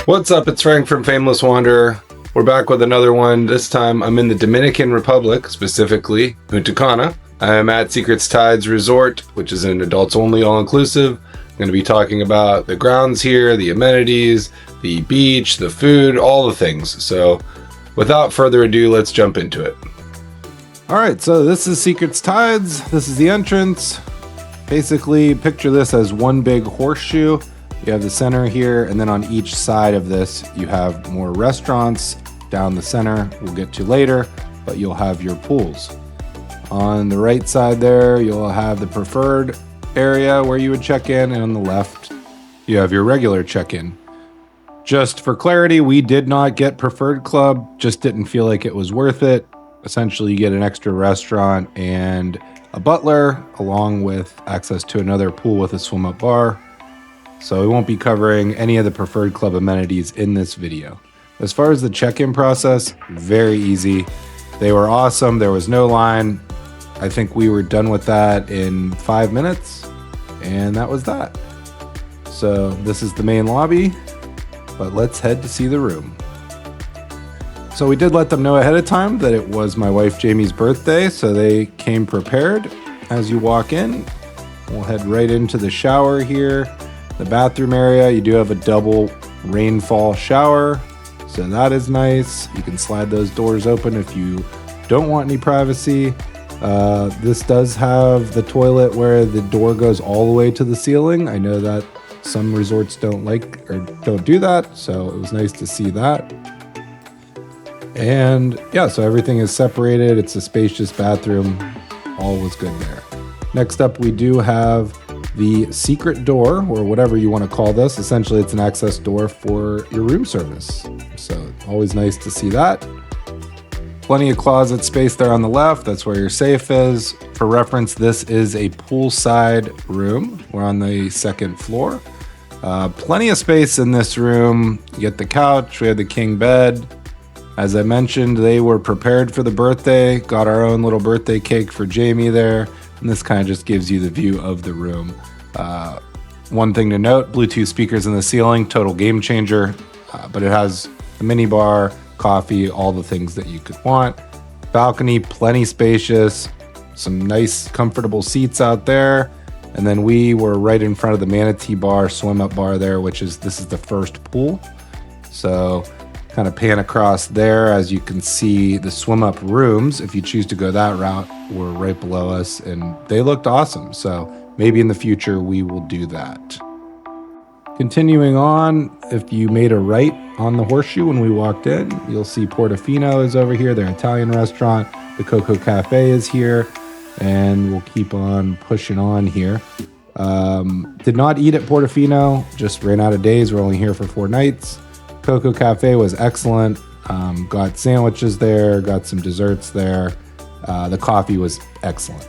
What's up? It's Frank from Fameless Wanderer. We're back with another one. This time I'm in the Dominican Republic, specifically Punta Cana. I am at Secrets Tides Resort, which is an adults only all-inclusive. I'm going to be talking about the grounds here, the amenities, the beach, the food, all the things. So without further ado, let's jump into it. All right, so this is Secrets Tides. This is the entrance. Basically, picture this as one big horseshoe. You have the center here, and then on each side of this, you have more restaurants down the center we'll get to later, but you'll have your pools. On the right side there, you'll have the preferred area where you would check in, and on the left, you have your regular check-in. Just for clarity, we did not get Preferred Club, just didn't feel like it was worth it. Essentially, you get an extra restaurant and a butler, along with access to another pool with a swim-up bar. So we won't be covering any of the Preferred Club amenities in this video. As far as the check-in process, very easy. They were awesome. There was no line. I think we were done with that in 5 minutes, and that was that. So this is the main lobby, but let's head to see the room. So we did let them know ahead of time that it was my wife Jamie's birthday, so they came prepared. As you walk in, we'll head right into the shower here. The bathroom area, you do have a double rainfall shower, so that is nice. You can slide those doors open if you don't want any privacy. This does have the toilet where the door goes all the way to the ceiling. I know that some resorts don't do that, so it was nice to see that. And yeah, so everything is separated. It's a spacious bathroom. All was good there. Next up, we do have the secret door, or whatever you want to call this. Essentially, it's an access door for your room service. So always nice to see that. Plenty of closet space there on the left. That's where your safe is. For reference, this is a poolside room. We're on the second floor. Plenty of space in this room. You get the couch. We have the king bed. As I mentioned, they were prepared for the birthday. Got our own little birthday cake for Jamie there. And this kind of just gives you the view of the room. One thing to note, Bluetooth speakers in the ceiling, total game changer. But it has a mini bar, coffee, all the things that you could want. Balcony, plenty spacious. Some nice, comfortable seats out there. And then we were right in front of the manatee bar, swim-up bar there, this is the first pool. So kind of pan across there, as you can see the swim-up rooms, if you choose to go that route, were right below us, and they looked awesome. So maybe in the future we will do that. Continuing on, if you made a right on the horseshoe when we walked in, you'll see Portofino is over here, their Italian restaurant. The Coco Cafe is here, and we'll keep on pushing on here. Did not eat at Portofino, just ran out of days. We're only here for 4 nights. Coco Cafe was excellent. Got sandwiches there, got some desserts there. The coffee was excellent.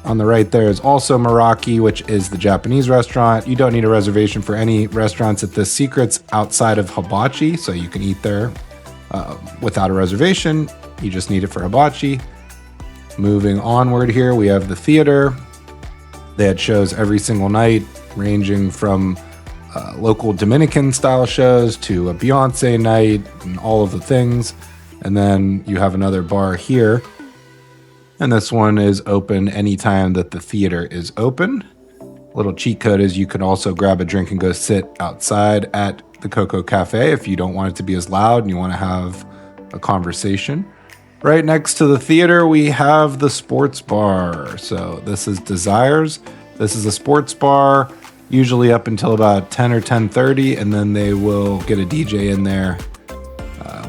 On the right there is also Meraki, which is the Japanese restaurant. You don't need a reservation for any restaurants at this Secrets outside of hibachi, so you can eat there without a reservation. You just need it for hibachi. Moving onward here, we have the theater. They had shows every single night, ranging from local Dominican style shows to a Beyonce night and all of the things. And then you have another bar here. And this one is open anytime that the theater is open. Little cheat code is you can also grab a drink and go sit outside at the Coco Cafe if you don't want it to be as loud and you want to have a conversation. Right next to the theater, we have the sports bar. So this is Desires. This is a sports bar, usually up until about 10 or 10:30, and then they will get a DJ in there.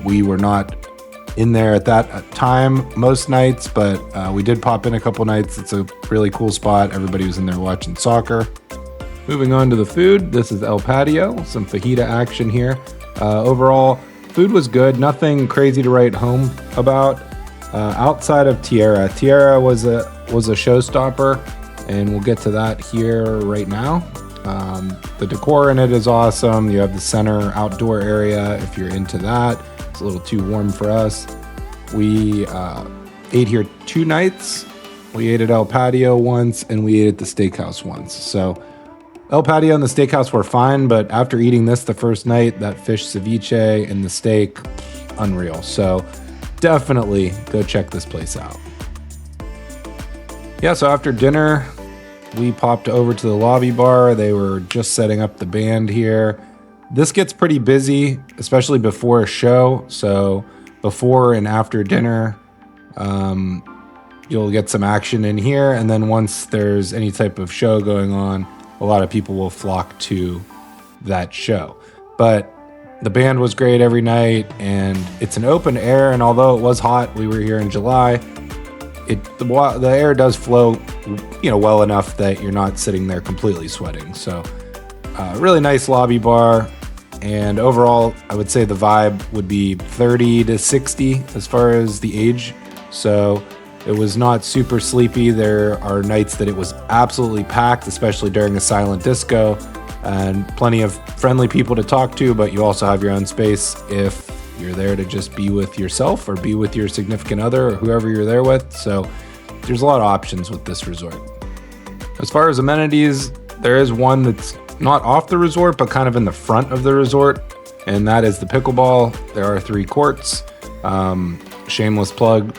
We were not in there at that time most nights, but we did pop in a couple nights. It's a really cool spot. Everybody was in there watching soccer. Moving on to the food, this is El Patio, some fajita action here. Overall, food was good, nothing crazy to write home about. Outside of Tierra was a showstopper, and we'll get to that here right now. The decor in it is awesome. You have the center outdoor area if you're into that. It's a little too warm for us. We ate here 2 nights. We ate at El Patio once, and we ate at the steakhouse once. So El Patio and the steakhouse were fine, but after eating this the first night, that fish ceviche and the steak, unreal. So definitely go check this place out. Yeah, so after dinner, we popped over to the lobby bar. They were just setting up the band here. This gets pretty busy, especially before a show. So before and after dinner, you'll get some action in here. And then once there's any type of show going on, a lot of people will flock to that show. But the band was great every night, and it's an open air. And although it was hot, we were here in July, the air does flow, well enough that you're not sitting there completely sweating. So really nice lobby bar. And overall, I would say the vibe would be 30 to 60 as far as the age. So it was not super sleepy. There are nights that it was absolutely packed, especially during a silent disco, and plenty of friendly people to talk to, but you also have your own space if you're there to just be with yourself or be with your significant other or whoever you're there with. So there's a lot of options with this resort. As far as amenities, there is one that's not off the resort, but kind of in the front of the resort, and that is the pickleball. There are 3 courts. Shameless plug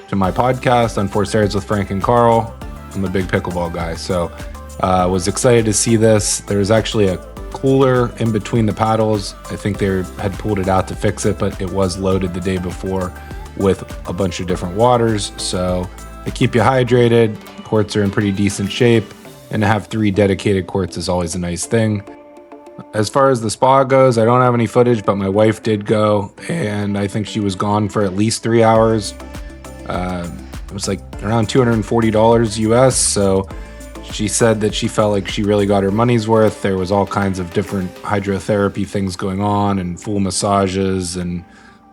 to my podcast on 4 Stairs with Frank and Carl. I'm a big pickleball guy, so I was excited to see this. There's actually a cooler in between the paddles. I think they had pulled it out to fix it, but it was loaded the day before with a bunch of different waters, so they keep you hydrated. Courts are in pretty decent shape, and to have 3 dedicated courts is always a nice thing. As far as the spa goes, I don't have any footage, but my wife did go, and I think she was gone for at least 3 hours. It was like around $240 US, so she said that she felt like she really got her money's worth. There was all kinds of different hydrotherapy things going on and full massages, and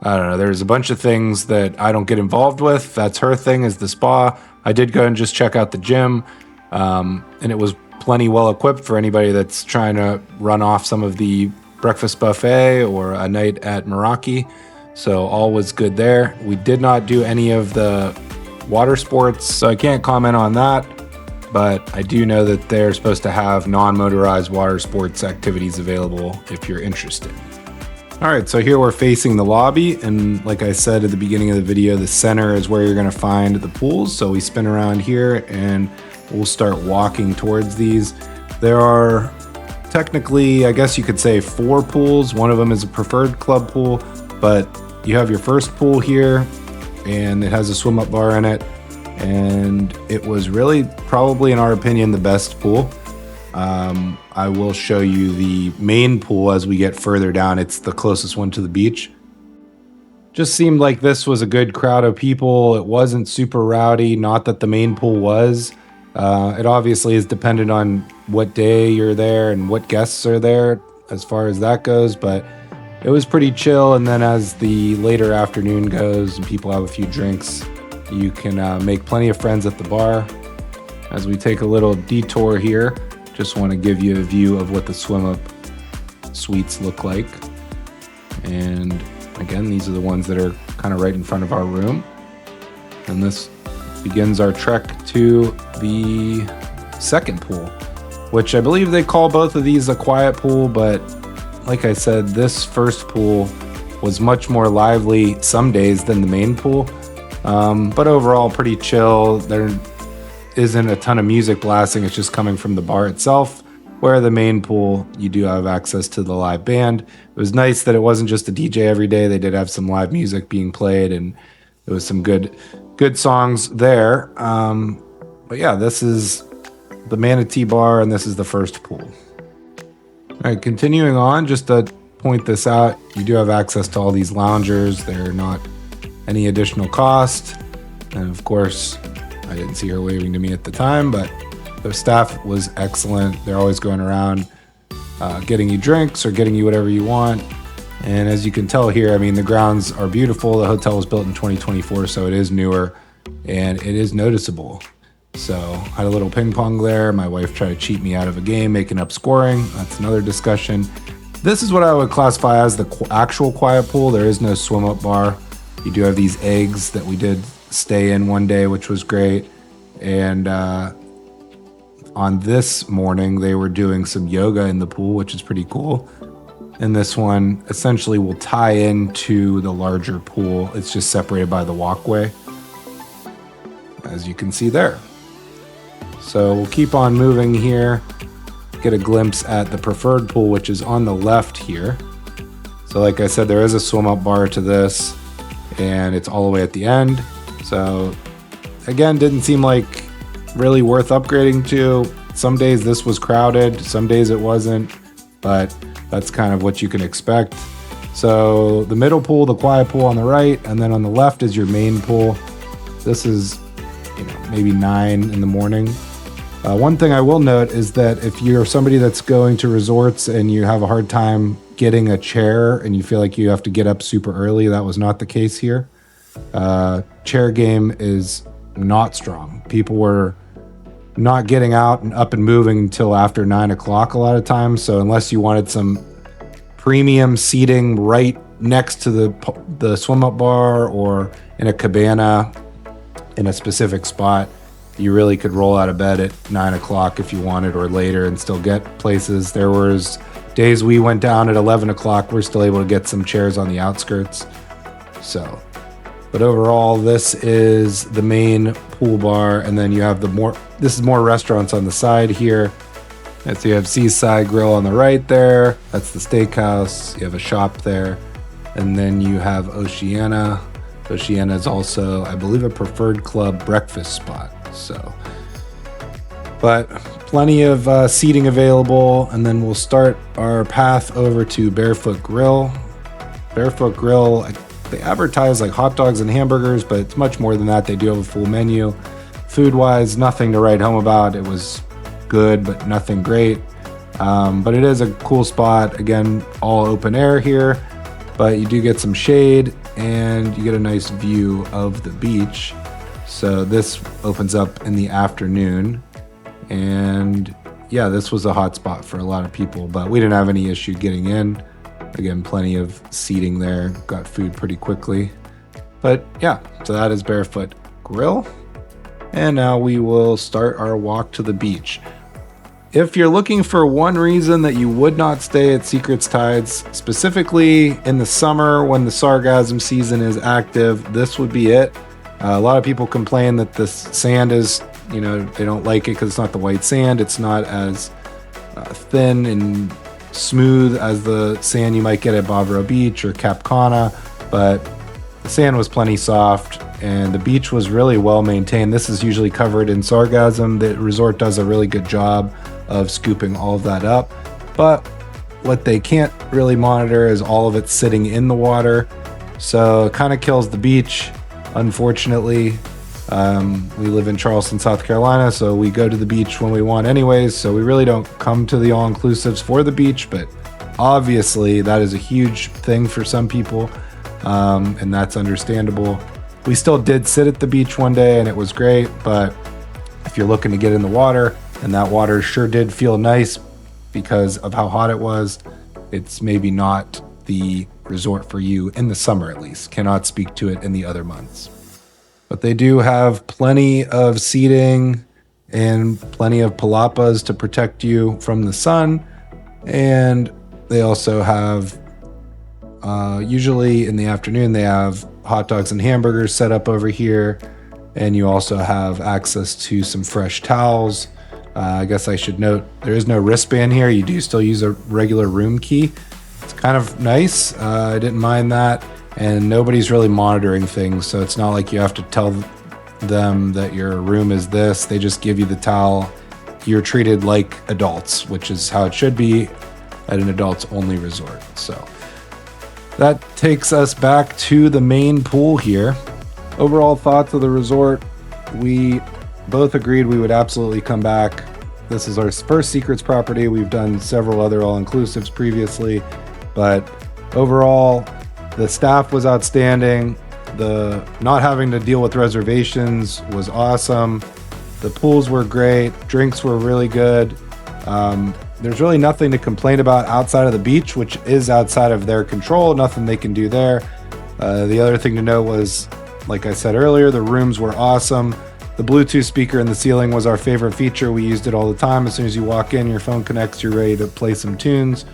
I don't know, there's a bunch of things that I don't get involved with. That's her thing, is the spa. I did go and just check out the gym, and it was plenty well equipped for anybody that's trying to run off some of the breakfast buffet or a night at Meraki. So all was good there. We did not do any of the water sports, so I can't comment on that, but I do know that they're supposed to have non-motorized water sports activities available if you're interested. All right, so here we're facing the lobby, and like I said at the beginning of the video, the center is where you're gonna find the pools. So we spin around here and we'll start walking towards these. There are technically, I guess you could say, 4 pools. One of them is a preferred club pool, but you have your first pool here, and it has a swim up bar in it, and it was really probably, in our opinion, the best pool. I will show you the main pool as we get further down. It's the closest one to the beach. Just seemed like this was a good crowd of people. It wasn't super rowdy, not that the main pool was. It obviously is dependent on what day you're there and what guests are there as far as that goes, but it was pretty chill. And then as the later afternoon goes and people have a few drinks, you can make plenty of friends at the bar. As we take a little detour here, just want to give you a view of what the swim up suites look like. And again, these are the ones that are kind of right in front of our room. And this begins our trek to the second pool, which I believe they call both of these a quiet pool, but like I said, this first pool was much more lively some days than the main pool. But overall pretty chill. There isn't a ton of music blasting, it's just coming from the bar itself, where the main pool, you do have access to the live band. It was nice that it wasn't just a DJ every day. They did have some live music being played, and there was some good songs there. But yeah, this is the Manatee Bar, and this is the first pool. All right, continuing on, just to point this out, you do have access to all these loungers. They're not any additional cost. And of course, I didn't see her waving to me at the time, but the staff was excellent. They're always going around getting you drinks or getting you whatever you want. And as you can tell here, I mean, the grounds are beautiful. The hotel was built in 2024, so it is newer and it is noticeable. So I had a little ping pong there. My wife tried to cheat me out of a game, making up scoring. That's another discussion. This is what I would classify as the actual quiet pool. There is no swim up bar. You do have these eggs that we did stay in one day, which was great. And on this morning, they were doing some yoga in the pool, which is pretty cool. And this one essentially will tie into the larger pool. It's just separated by the walkway, as you can see there. So we'll keep on moving here, get a glimpse at the preferred pool, which is on the left here. So like I said, there is a swim up bar to this, and it's all the way at the end. So again, didn't seem like really worth upgrading to. Some days this was crowded, some days it wasn't, but that's kind of what you can expect. So the middle pool, the quiet pool on the right, and then on the left is your main pool. This is, maybe 9 in the morning. One thing I will note is that if you're somebody that's going to resorts and you have a hard time getting a chair and you feel like you have to get up super early, that was not the case here. Chair game is not strong. People were not getting out and up and moving until after 9 o'clock a lot of times. So unless you wanted some premium seating right next to the swim up bar or in a cabana in a specific spot, you really could roll out of bed at 9 o'clock if you wanted or later and still get places. There was days we went down at 11 o'clock. We're still able to get some chairs on the outskirts. So, but overall, this is the main pool bar. And then you have this is more restaurants on the side here. And so you have Seaside Grill on the right there. That's the steakhouse. You have a shop there. And then you have Oceana. Oceana is also, I believe, a preferred club breakfast spot. So, but plenty of seating available. And then we'll start our path over to Barefoot Grill. Barefoot Grill, they advertise like hot dogs and hamburgers, but it's much more than that. They do have a full menu. Food-wise, nothing to write home about. It was good, but nothing great. But it is a cool spot. Again, all open air here, but you do get some shade and you get a nice view of the beach. So this opens up in the afternoon, and yeah, this was a hot spot for a lot of people, but we didn't have any issue getting in. Again, plenty of seating there, got food pretty quickly. But yeah, so that is Barefoot Grill. And now we will start our walk to the beach. If you're looking for one reason that you would not stay at Secrets Tides, specifically in the summer when the sargassum season is active, this would be it. A lot of people complain that the sand is, they don't like it because it's not the white sand. It's not as thin and smooth as the sand you might get at Bavaro Beach or Cap Cana, but the sand was plenty soft and the beach was really well maintained. This is usually covered in sargassum. The resort does a really good job of scooping all of that up, but what they can't really monitor is all of it sitting in the water, so it kind of kills the beach, unfortunately. We live in Charleston, South Carolina, so we go to the beach when we want anyways, so we really don't come to the all-inclusives for the beach, but obviously that is a huge thing for some people, and that's understandable. We still did sit at the beach one day and it was great, but if you're looking to get in the water, and that water sure did feel nice because of how hot it was, it's maybe not the resort for you in the summer, at least. Cannot speak to it in the other months. But they do have plenty of seating and plenty of palapas to protect you from the sun. And they also have, usually in the afternoon, they have hot dogs and hamburgers set up over here. And you also have access to some fresh towels. I guess I should note, there is no wristband here. You do still use a regular room key. It's kind of nice. I didn't mind that. And nobody's really monitoring things, so it's not like you have to tell them that your room is this. They just give you the towel. You're treated like adults, which is how it should be at an adults only resort. So That takes us back to the main pool here. Overall thoughts of the resort, we both agreed we would absolutely come back. This is our first Secrets property. We've done several other all-inclusives previously, but overall, the staff was outstanding. The not having to deal with reservations was awesome. The pools were great. Drinks were really good. There's really nothing to complain about outside of the beach, which is outside of their control. Nothing they can do there. The other thing to note was, like I said earlier, the rooms were awesome. The Bluetooth speaker in the ceiling was our favorite feature. We used it all the time. As soon as you walk in, your phone connects, you're ready to play some tunes.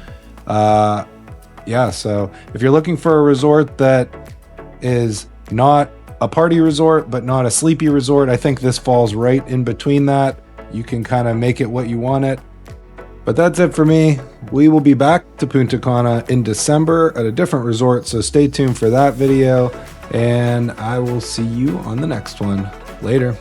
Yeah, so if you're looking for a resort that is not a party resort, but not a sleepy resort, I think this falls right in between that. You can kind of make it what you want it. But that's it for me. We will be back to Punta Cana in December at a different resort, so stay tuned for that video, and I will see you on the next one. Later.